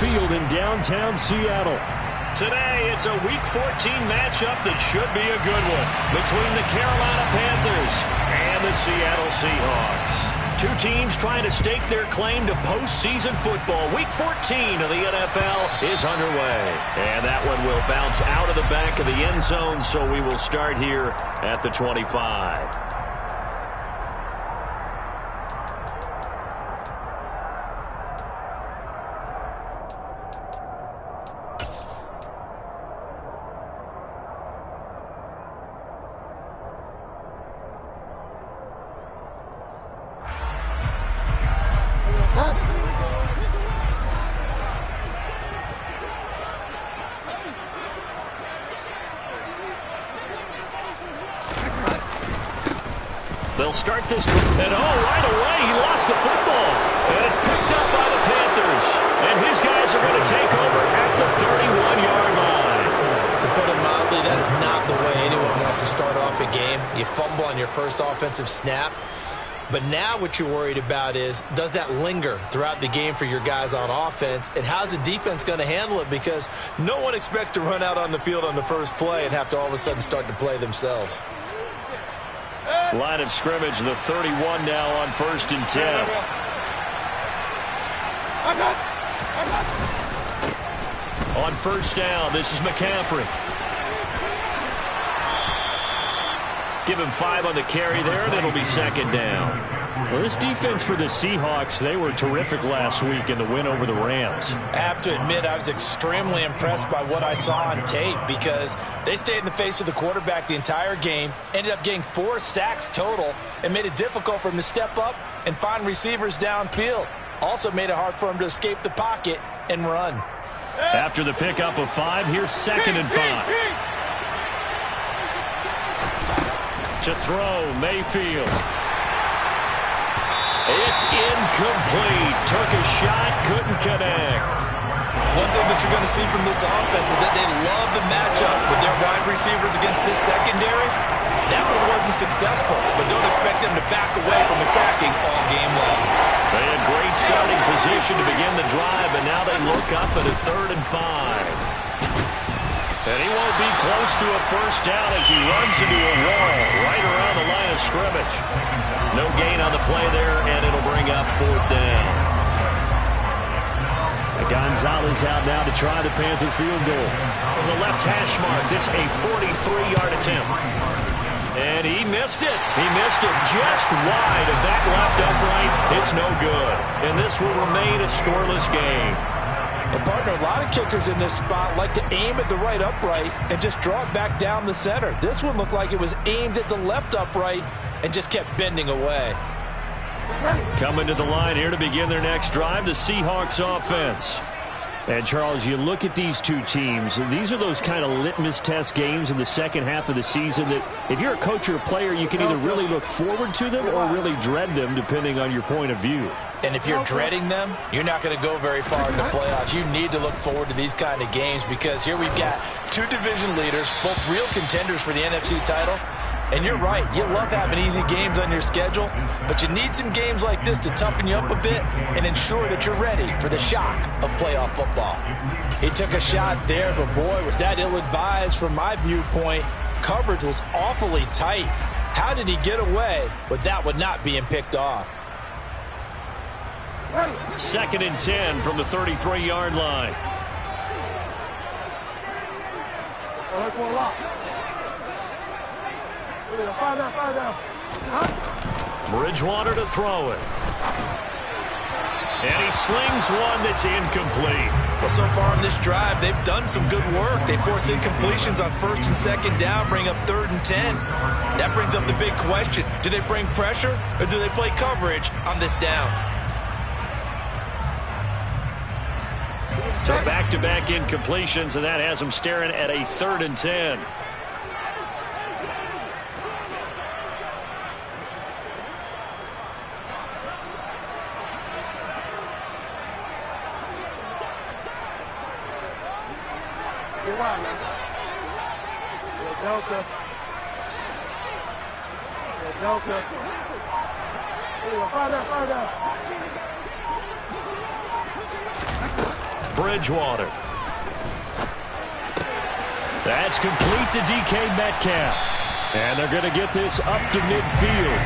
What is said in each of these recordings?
Field in downtown Seattle. Today, it's a Week 14 matchup that should be a good one between the Carolina Panthers and the Seattle Seahawks. Two teams trying to stake their claim to postseason football. Week 14 of the NFL is underway. And that one will bounce out of the back of the end zone, so we will start here at the 25. They'll start this, and right away, he lost the football. And it's picked up by the Panthers. And his guys are going to take over at the 31-yard line. To put it mildly, that is not the way anyone wants to start off a game. You fumble on your first offensive snap. But now what you're worried about is, does that linger throughout the game for your guys on offense? And how's the defense going to handle it? Because no one expects to run out on the field on the first play and have to all of a sudden start to play themselves. Line of scrimmage, the 31 now on 1st and 10. On 1st down, this is McCaffrey. Give him 5 on the carry there, and it'll be 2nd down. Well, this defense for the Seahawks, they were terrific last week in the win over the Rams. I have to admit, I was extremely impressed by what I saw on tape because they stayed in the face of the quarterback the entire game, ended up getting 4 sacks total, and made it difficult for him to step up and find receivers downfield. Also made it hard for him to escape the pocket and run. After the pickup of 5, here's 2nd and 5. To throw, Mayfield. It's incomplete. Took a shot, couldn't connect. One thing that you're going to see from this offense is that they love the matchup with their wide receivers against this secondary. That one wasn't successful, but don't expect them to back away from attacking all game long. They had great starting position to begin the drive, but now they look up at a 3rd and 5. And he won't be close to a 1st down as he runs into a wall right around the line of scrimmage. No gain on the play there, and it'll bring up 4th down. Gonzalez out now to try the Panther field goal. From the left hash mark, this a 43-yard attempt. And he missed it. He missed it just wide of that left upright. It's no good. And this will remain a scoreless game. And partner, a lot of kickers in this spot like to aim at the right upright and just draw it back down the center. This one looked like it was aimed at the left upright and just kept bending away. Coming to the line here to begin their next drive, the Seahawks offense. And, Charles, you look at these two teams, and these are those kind of litmus test games in the second half of the season that if you're a coach or a player, you can either really look forward to them or really dread them, depending on your point of view. And if you're dreading them, you're not going to go very far in the playoffs. You need to look forward to these kind of games because here we've got 2 division leaders, both real contenders for the NFC title. And you're right, you love having easy games on your schedule, but you need some games like this to toughen you up a bit and ensure that you're ready for the shock of playoff football. He took a shot there, but boy, was that ill-advised from my viewpoint. Coverage was awfully tight. How did he get away with that one not being picked off? 2nd and 10 from the 33-yard line. Bridgewater to throw it. And he slings one that's incomplete. Well, so far in this drive, they've done some good work. They force incompletions on 1st and 2nd down, bring up 3rd and 10. That brings up the big question. Do they bring pressure or do they play coverage on this down? So back-to-back incompletions, and that has them staring at a 3rd and 10. Bridgewater. That's complete to DK Metcalf. And they're going to get this up to midfield.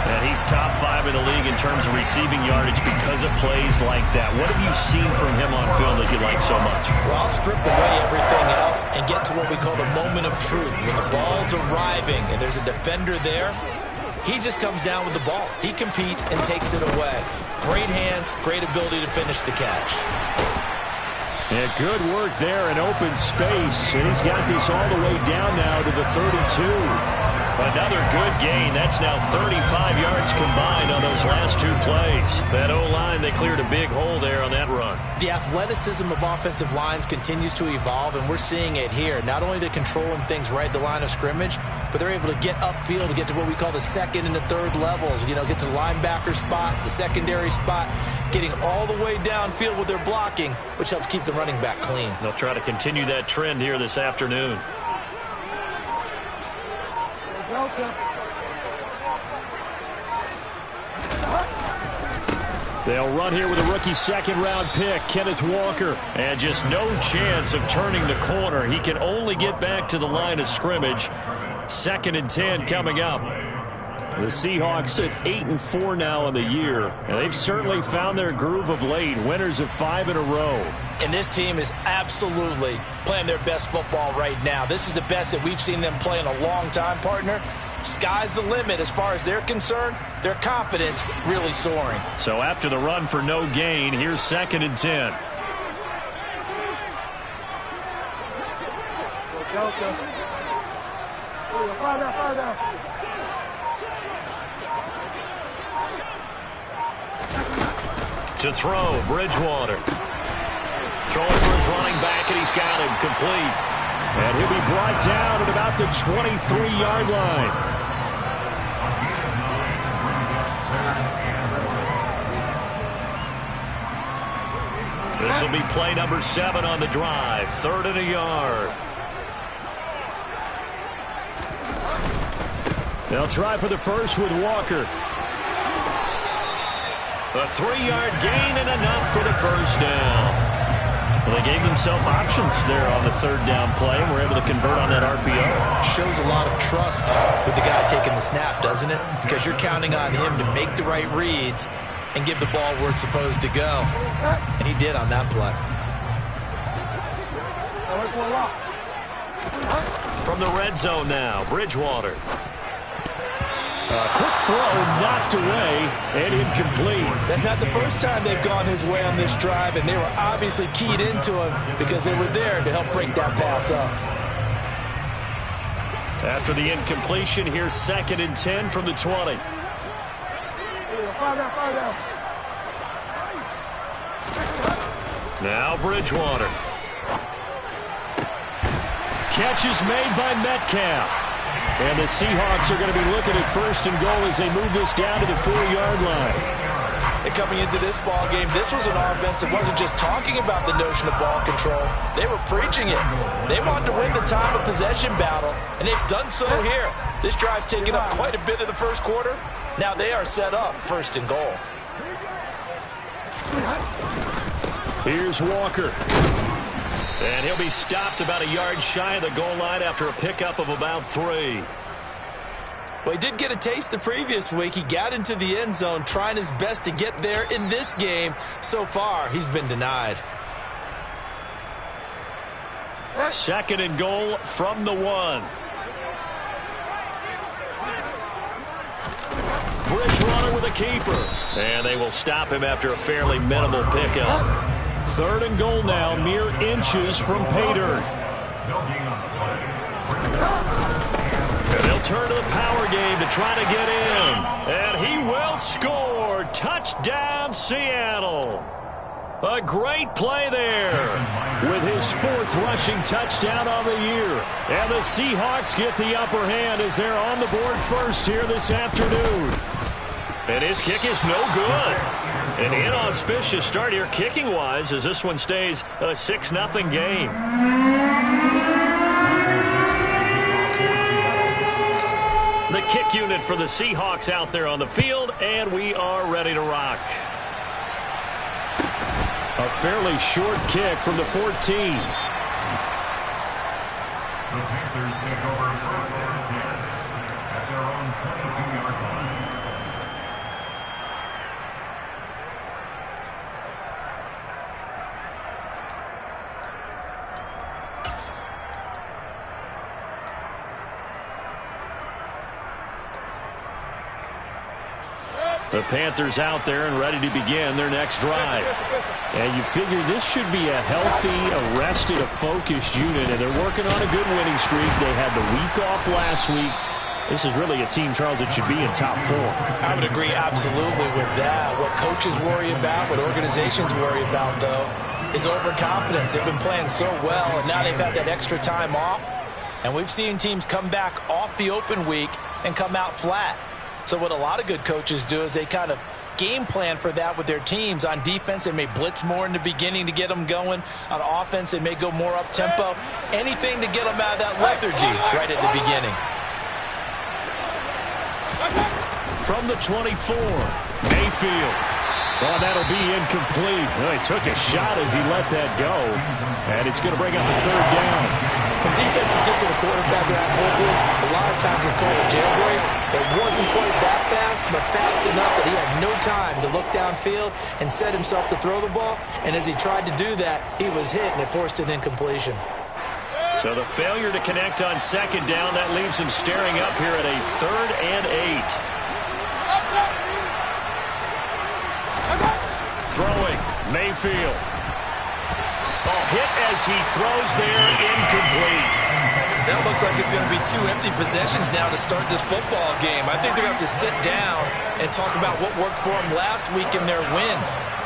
And he's top 5 in the league in terms of receiving yardage because of plays like that. What have you seen from him on film that you like so much? Well, I'll strip away everything else and get to what we call the moment of truth. When the ball's arriving and there's a defender there, he just comes down with the ball. He competes and takes it away. Great hands, great ability to finish the catch. And good work there in open space. And he's got this all the way down now to the 32. Another good gain. That's now 35 yards combined on those last 2 plays. That O-line, they cleared a big hole there on that run. The athleticism of offensive lines continues to evolve, and we're seeing it here. Not only are they controlling things right at the line of scrimmage, but they're able to get upfield to get to what we call the second and the third levels. You know, get to the linebacker spot, the secondary spot, getting all the way downfield with their blocking, which helps keep the running back clean. They'll try to continue that trend here this afternoon. They'll run here with a rookie second-round pick, Kenneth Walker. And just no chance of turning the corner. He can only get back to the line of scrimmage. 2nd and 10 coming up. The Seahawks at 8-4 now in the year. And they've certainly found their groove of late. Winners of 5 in a row. And this team is absolutely playing their best football right now. This is the best that we've seen them play in a long time, partner. Sky's the limit as far as they're concerned. Their confidence really soaring. So after the run for no gain, here's 2nd and 10. To throw, Bridgewater. Throwing for his running back, and he's got him complete. And he'll be brought down at about the 23-yard line. This will be play number 7 on the drive. 3rd and a yard. They'll try for the first with Walker. A 3-yard gain and enough for the first down. Well, they gave themselves options there on the 3rd down play and were able to convert on that RPO. Shows a lot of trust with the guy taking the snap, doesn't it? Because you're counting on him to make the right reads and give the ball where it's supposed to go. And he did on that play. From the red zone now, Bridgewater. A quick throw knocked away and incomplete. That's not the first time they've gone his way on this drive, and they were obviously keyed into him because they were there to help break that pass up. After the incompletion, here's 2nd and 10 from the 20. Now Bridgewater. Catch is made by Metcalf. And the Seahawks are going to be looking at 1st and goal as they move this down to the 4-yard line. And coming into this ball game, this was an offense that wasn't just talking about the notion of ball control. They were preaching it. They wanted to win the time of possession battle, and they've done so here. This drive's taken up quite a bit of the first quarter. Now they are set up 1st and goal. Here's Walker. And he'll be stopped about a yard shy of the goal line after a pickup of about 3. Well, he did get a taste the previous week. He got into the end zone trying his best to get there in this game. So far, he's been denied. 2nd and goal from the 1. Bridgewater with a keeper. And they will stop him after a fairly minimal pickup. 3rd and goal now, mere inches from pay dirt. And they'll turn to the power game to try to get in. And he will score. Touchdown, Seattle. A great play there with his 4th rushing touchdown on the year. And the Seahawks get the upper hand as they're on the board first here this afternoon. And his kick is no good. An inauspicious start here kicking-wise as this one stays a 6-0 game. The kick unit for the Seahawks out there on the field, and we are ready to rock. A a fairly short kick from the 14. The Panthers take over first and 10 at their own 22-yard line. The Panthers out there and ready to begin their next drive. And you figure this should be a healthy, arrested, a focused unit, and they're working on a good winning streak. They had the week off last week. This is really a team, Charles, that should be in top 4. I would agree absolutely with that. What coaches worry about, what organizations worry about, though, is overconfidence. They've been playing so well, and now they've had that extra time off. And we've seen teams come back off the open week and come out flat. So what a lot of good coaches do is they kind of game plan for that with their teams. On defense, they may blitz more in the beginning to get them going. On offense, they may go more up-tempo. Anything to get them out of that lethargy right at the beginning. From the 24, Mayfield. Oh, that'll be incomplete. Well, he took a shot as he let that go. And it's going to bring up a third down. When defenses get to the quarterback that quickly, a lot of times it's called a jailbreak. It wasn't quite that fast, but fast enough that he had no time to look downfield and set himself to throw the ball. And as he tried to do that, he was hit, and it forced an incompletion. So the failure to connect on second down, that leaves him staring up here at a 3rd and 8. Throwing, Mayfield. Oh, hit as he throws there, incomplete. That looks like it's going to be 2 empty possessions now to start this football game. I think they're going to have to sit down and talk about what worked for them last week in their win.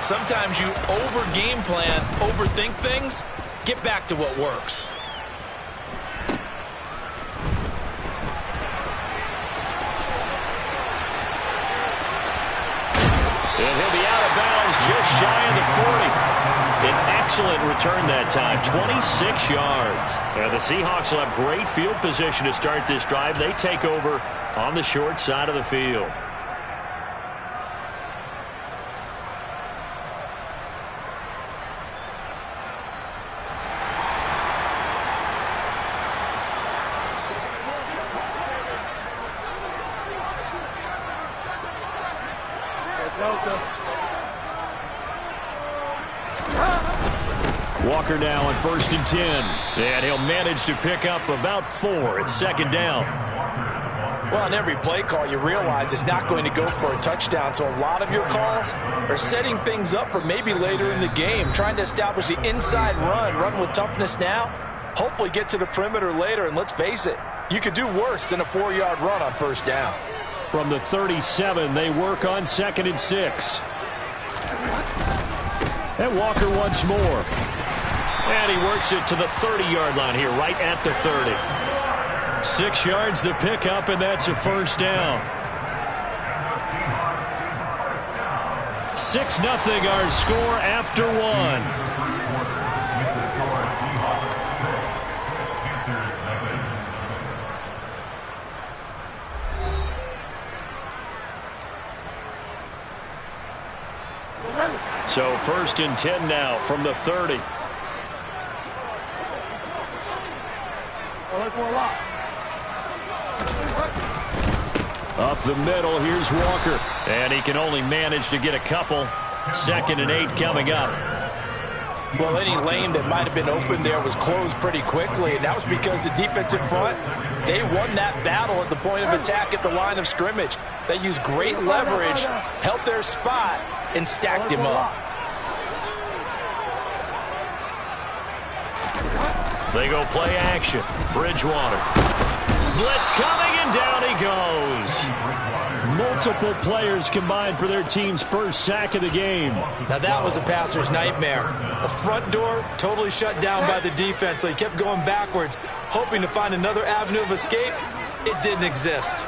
Sometimes you over-game plan, overthink things, get back to what works. And he'll be out of bounds just shy of the 40. An excellent return that time, 26 yards. And the Seahawks will have great field position to start this drive. They take over on the short side of the field. Walker now on 1st and 10. And he'll manage to pick up about 4. It's 2nd down. Well, on every play call, you realize it's not going to go for a touchdown. So a lot of your calls are setting things up for maybe later in the game, trying to establish the inside run with toughness now, hopefully get to the perimeter later. And let's face it, you could do worse than a 4-yard run on 1st down. From the 37, they work on 2nd and 6. And Walker once more. And he works it to the 30-yard line here, right at the 30. 6 yards the pickup, and that's a 1st down. 6-0 our score after 1. So 1st and 10 now from the 30. Up the middle, here's Walker. And he can only manage to get a couple. 2nd and 8 coming up. Well, any lane that might have been open there was closed pretty quickly, and that was because the defensive front, they won that battle at the point of attack at the line of scrimmage. They used great leverage, held their spot, and stacked him up. They go play action. Bridgewater. Blitz coming, and down he goes. Multiple players combined for their team's first sack of the game. Now that was a passer's nightmare. The front door totally shut down by the defense, so he kept going backwards, hoping to find another avenue of escape. It didn't exist.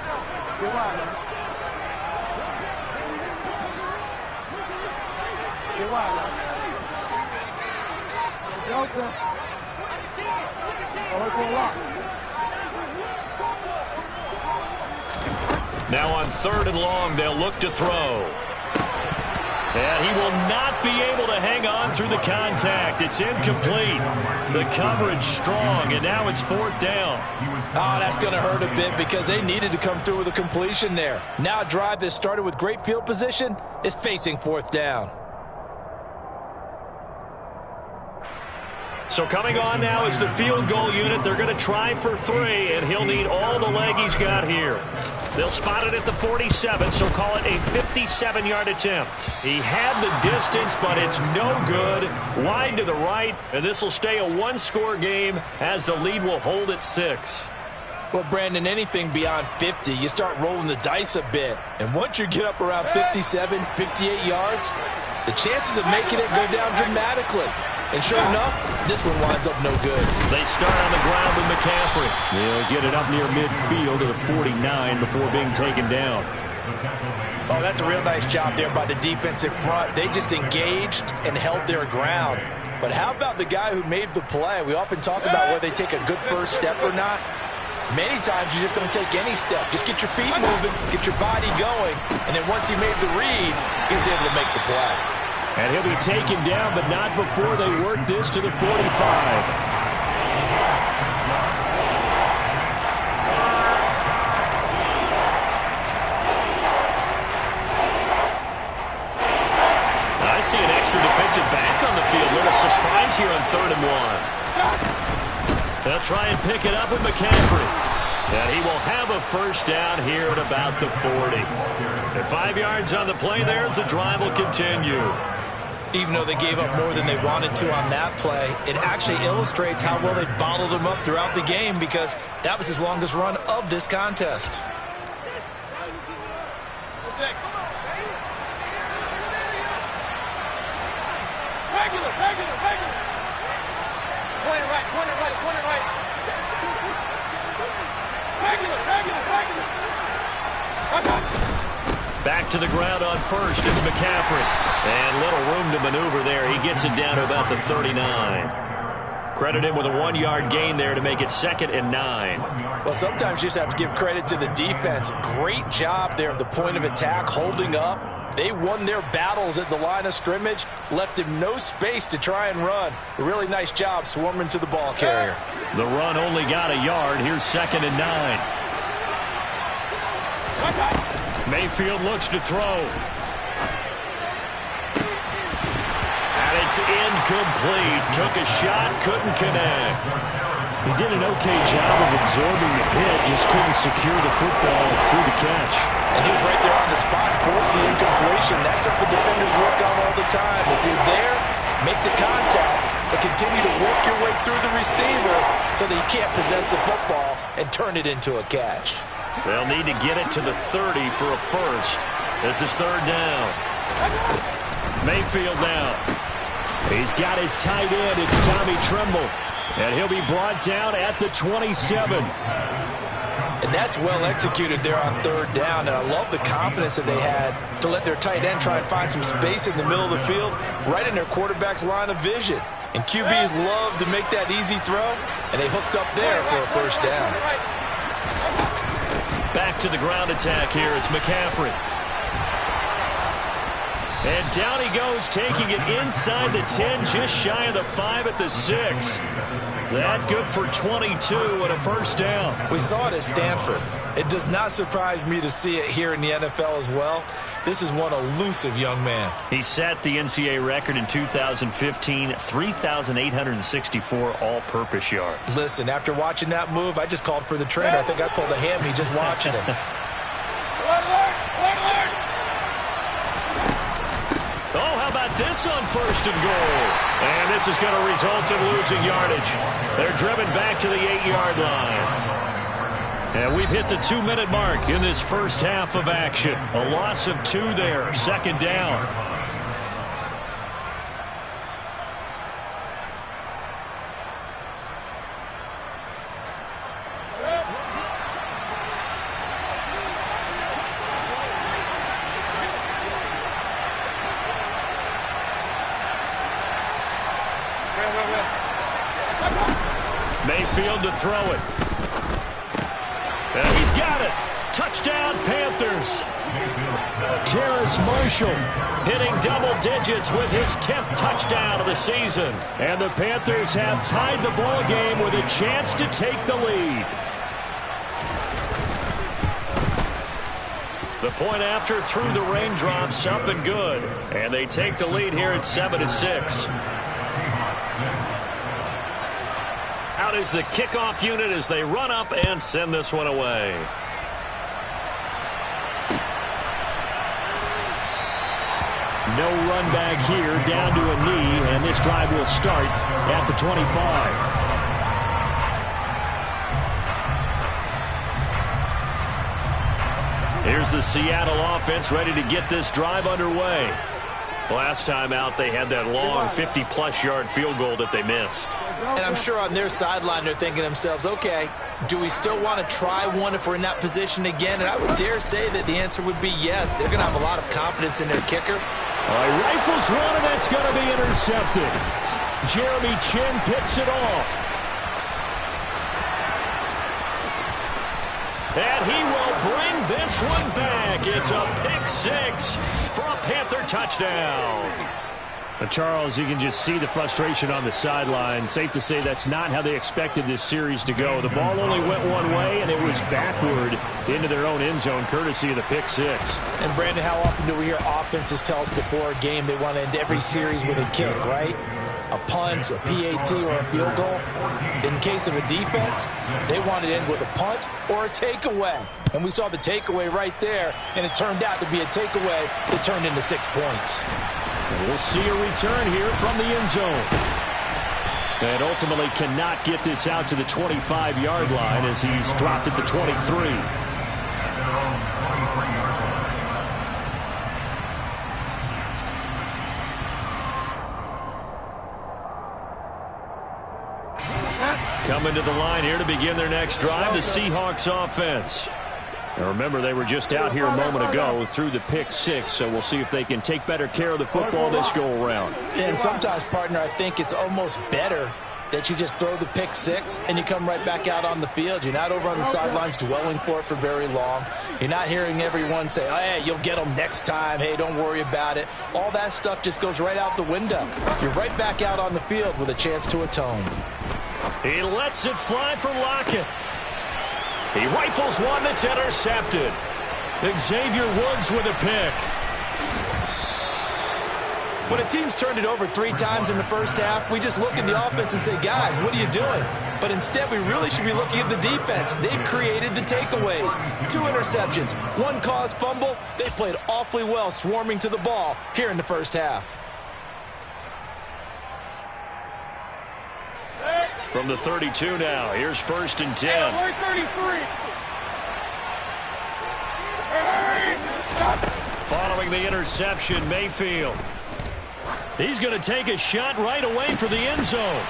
Now on 3rd and long, they'll look to throw. And he will not be able to hang on through the contact. It's incomplete. The coverage strong, and now it's 4th down. Oh, that's going to hurt a bit because they needed to come through with a completion there. Now a drive that started with great field position is facing 4th down. So coming on now is the field goal unit. They're going to try for 3, and he'll need all the leg he's got here. They'll spot it at the 47, so call it a 57-yard attempt. He had the distance, but it's no good. Wide to the right, and this will stay a 1-score game as the lead will hold at 6. Well, Brandon, anything beyond 50, you start rolling the dice a bit. And once you get up around 57, 58 yards, the chances of making it go down dramatically. And sure enough, this one winds up no good. They start on the ground with McCaffrey. They'll get it up near midfield to the 49 before being taken down. Oh, that's a real nice job there by the defensive front. They just engaged and held their ground. But how about the guy who made the play? We often talk about whether they take a good first step or not. Many times you just don't take any step. Just get your feet moving, get your body going, and then once he made the read, he was able to make the play. And he'll be taken down, but not before they work this to the 45. I see an extra defensive back on the field. Little surprise here on 3rd and 1. They'll try and pick it up with McCaffrey. And he will have a first down here at about the 40. And 5 yards on the play there as the drive will continue. Even though they gave up more than they wanted to on that play, it actually illustrates how well they bottled them up throughout the game because that was his longest run of this contest. Back to the ground on first. It's McCaffrey. And little room to maneuver there. He gets it down to about the 39. Credit him with a 1-yard gain there to make it 2nd and 9. Well, sometimes you just have to give credit to the defense. Great job there at the point of attack, holding up. They won their battles at the line of scrimmage, left him no space to try and run. A really nice job swarming to the ball carrier. The run only got a yard. Here's 2nd and 9. Mayfield looks to throw. And it's incomplete. Took a shot, couldn't connect. He did an okay job of absorbing the hit, just couldn't secure the football through the catch. And he was right there on the spot, force the incompletion. That's something defenders work on all the time. If you're there, make the contact, but continue to work your way through the receiver so that you can't possess the football and turn it into a catch. They'll need to get it to the 30 for a first. This is 3rd down. Mayfield now. He's got his tight end. It's Tommy Tremble. And he'll be brought down at the 27. And that's well executed there on 3rd down. And I love the confidence that they had to let their tight end try and find some space in the middle of the field, right in their quarterback's line of vision. And QBs love to make that easy throw, and they hooked up there for a first down. Back to the ground attack here. It's McCaffrey. And down he goes, taking it inside the 10, just shy of the 5 at the 6. That good for 22 and a first down. We saw it at Stanford. It does not surprise me to see it here in the NFL as well. This is one elusive young man. He set the NCAA record in 2015, 3,864 all-purpose yards. Listen, after watching that move, I just called for the trainer. I think I pulled a hammy just watching it. Oh, how about this on 1st and goal? And this is going to result in losing yardage. They're driven back to the 8-yard line. And we've hit the 2-minute mark in this first half of action. A loss of 2 there, 2nd down. Mayfield to throw it. And he's got it. Touchdown, Panthers. Terrace Marshall hitting double digits with his 10th touchdown of the season. And the Panthers have tied the ball game with a chance to take the lead. The point after through the raindrops, up and good. And they take the lead here at 7-6. Out is the kickoff unit as they run up and send this one away. No run back here, down to a knee, and this drive will start at the 25. Here's the Seattle offense ready to get this drive underway. Last time out, they had that long 50-plus yard field goal that they missed. And I'm sure on their sideline they're thinking to themselves, okay, do we still want to try one if we're in that position again? And I would dare say that the answer would be yes. They're going to have a lot of confidence in their kicker. Rifles one, and that's going to be intercepted. Jeremy Chin picks it off. And he will bring this one back. It's a pick six for a Panther touchdown. Charles, you can just see the frustration on the sideline. Safe to say that's not how they expected this series to go. The ball only went one way, and it was backward into their own end zone, courtesy of the pick six. And, Brandon, how often do we hear offenses tell us before a game they want to end every series with a kick, right? A punt, a PAT, or a field goal. In case of a defense, they want to end with a punt or a takeaway. And we saw the takeaway right there, and it turned out to be a takeaway that turned into 6 points. We'll see a return here from the end zone. And ultimately cannot get this out to the 25-yard line as he's dropped at the 23. Coming to the line here to begin their next drive, the Seahawks offense. Now remember, they were just out here a moment ago through the pick six, so we'll see if they can take better care of the football this go-around. And sometimes, partner, I think it's almost better that you just throw the pick six and you come right back out on the field. You're not over on the sidelines dwelling for it for very long. You're not hearing everyone say, hey, you'll get them next time. Hey, don't worry about it. All that stuff just goes right out the window. You're right back out on the field with a chance to atone. He lets it fly for Lockett. He rifles one that's intercepted. Xavier Woods with a pick. When a team's turned it over 3 times in the first half, we just look at the offense and say, guys, what are you doing? But instead, we really should be looking at the defense. They've created the takeaways. 2 interceptions, 1 caused fumble. They played awfully well swarming to the ball here in the first half. From the 32 now, here's 1st and 10. 33. Following the interception, Mayfield. He's going to take a shot right away for the end zone.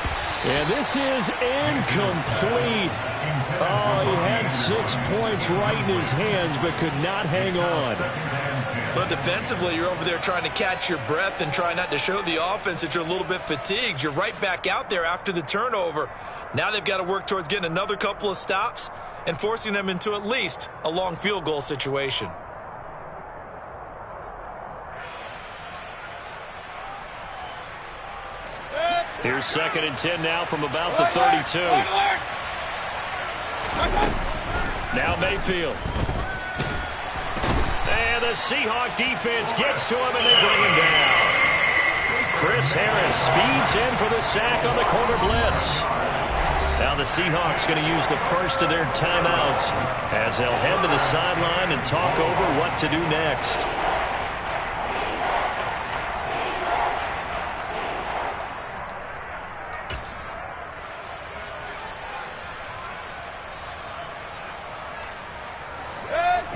And this is incomplete. Oh, he had 6 points right in his hands, but could not hang on. But defensively, you're over there trying to catch your breath and try not to show the offense that you're a little bit fatigued. You're right back out there after the turnover. Now they've got to work towards getting another couple of stops and forcing them into at least a long field goal situation. Here's 2nd and 10 now from about the 32. Now Mayfield. And the Seahawk defense gets to him, and they bring him down. Chris Harris speeds in for the sack on the corner blitz. Now the Seahawks going to use the first of their timeouts as they'll head to the sideline and talk over what to do next.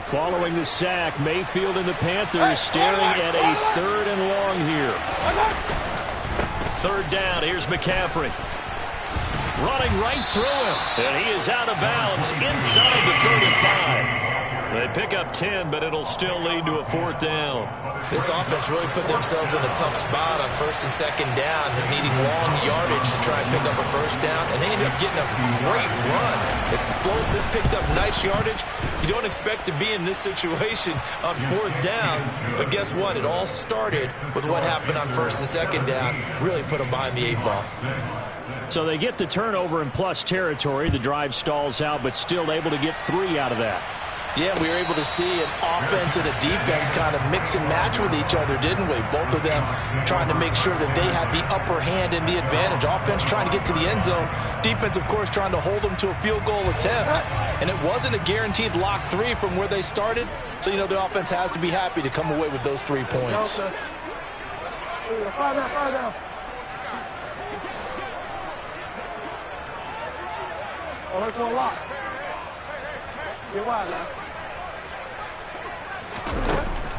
Following the sack, Mayfield and the Panthers staring at a 3rd and long here. 3rd down, here's McCaffrey. Running right through him, and he is out of bounds inside the 35. They pick up 10, but it'll still lead to a 4th down. This offense really put themselves in a tough spot on 1st and 2nd down, needing long yardage to to try and pick up a first down, and they ended up getting a great run. Explosive, picked up nice yardage. You don't expect to be in this situation on 4th down, but guess what? It all started with what happened on 1st and 2nd down. Really put them behind the 8 ball. So they get the turnover in plus territory. The drive stalls out, but still able to get 3 out of that. Yeah, we were able to see an offense and a defense kind of mix and match with each other, didn't we? Both of them trying to make sure that they had the upper hand and the advantage. Offense trying to get to the end zone. Defense, of course, trying to hold them to a field goal attempt. And it wasn't a guaranteed lock 3 from where they started. So, you know, the offense has to be happy to come away with those 3 points.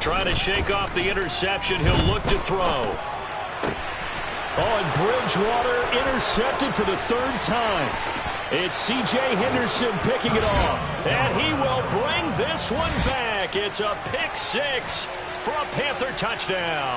Trying to shake off the interception. He'll look to throw. Oh, and Bridgewater intercepted for the 3rd time. It's C.J. Henderson picking it off. And he will bring this one back. It's a pick 6 for a Panther touchdown.